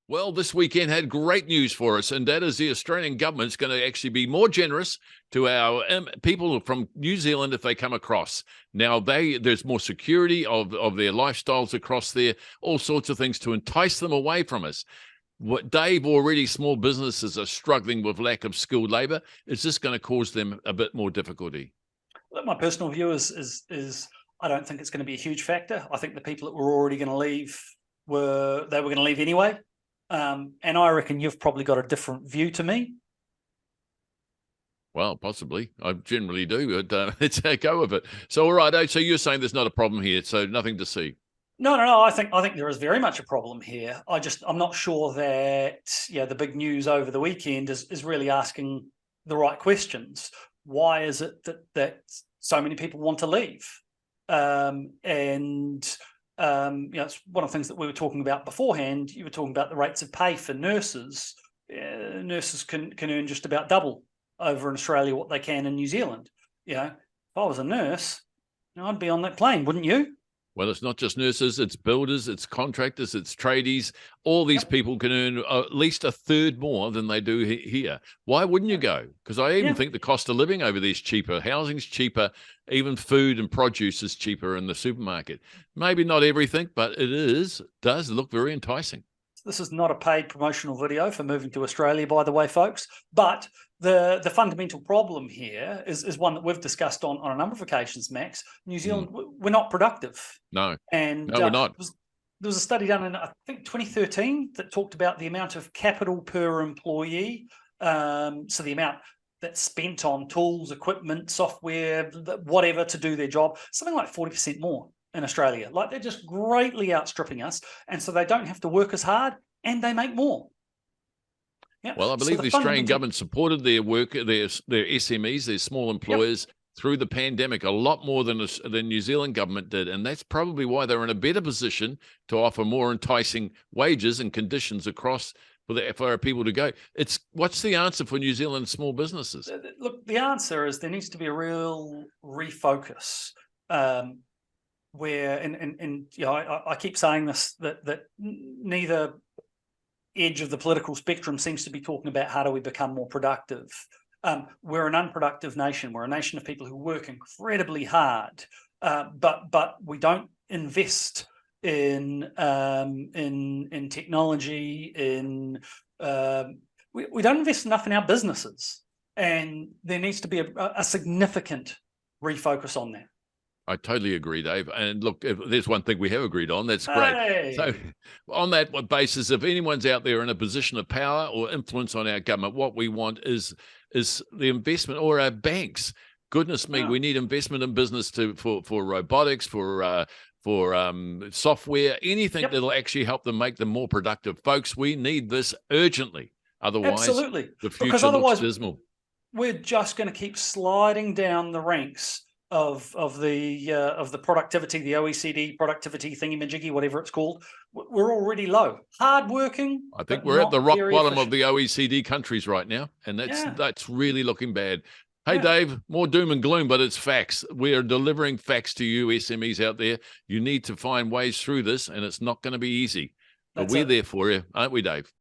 Well, this weekend had great news for us, and that is the Australian government's going to actually be more generous to our people from New Zealand if they come across. Now, there's more security of their lifestyles across there, all sorts of things to entice them away from us. What Dave, already small businesses are struggling with lack of skilled labor. Is this going to cause them a bit more difficulty? Look, my personal view is I don't think it's going to be a huge factor. I think the people that were already going to leave were going to leave anyway. And I reckon you've probably got a different view to me. Well, possibly. I generally do, but let's go with it. So, all right. So you're saying there's not a problem here, so nothing to see. No. I think there is very much a problem here. I'm not sure that the big news over the weekend is really asking the right questions. Why is it that so many people want to leave? It's one of the things that we were talking about beforehand. You were talking about the rates of pay for nurses. Nurses can earn just about double over in Australia what they can in New Zealand. If I was a nurse, I'd be on that plane, wouldn't you? Well, it's not just nurses, it's builders, it's contractors, it's tradies. All these people can earn at least a third more than they do here. Why wouldn't you go? Because I even think the cost of living over there is cheaper. Housing's cheaper. Even food and produce is cheaper in the supermarket. Maybe not everything, but it does look very enticing. This is not a paid promotional video for moving to Australia, by the way, folks. But the fundamental problem here is one that we've discussed on a number of occasions, Max. New Zealand, we're not productive. No, and we're not. There was a study done in, I think, 2013 that talked about the amount of capital per employee. So the amount that's spent on tools, equipment, software, whatever to do their job, something like 40% more in Australia. Like, they're just greatly outstripping us, and so they don't have to work as hard and they make more. Yeah. Well, I believe the Australian government supported their work, their SMEs, their small employers through the pandemic a lot more than the New Zealand government did, and that's probably why they're in a better position to offer more enticing wages and conditions across for our people to go. What's the answer for New Zealand small businesses? Look, the answer is there needs to be a real refocus. Where I keep saying this, that neither edge of the political spectrum seems to be talking about how do we become more productive. We're an unproductive nation. We're a nation of people who work incredibly hard, but we don't invest in technology. We don't invest enough in our businesses, and there needs to be a significant refocus on that. I totally agree, Dave. And look, if there's one thing we have agreed on, that's great. Hey. So on that basis, if anyone's out there in a position of power or influence on our government, what we want is the investment, or our banks. Goodness me, we need investment in business for robotics, for software, anything that'll actually help them make them more productive. Folks, we need this urgently. Otherwise, absolutely, the future looks dismal. We're just going to keep sliding down the ranks of the productivity, the OECD productivity thingy-majiggy, whatever it's called. We're already low. Hardworking. I think we're at the rock bottom of the OECD countries right now, and that's really looking bad. Hey, Dave, more doom and gloom, but it's facts. We are delivering facts to you, SMEs out there. You need to find ways through this, and it's not going to be easy. But we're there for you, aren't we, Dave?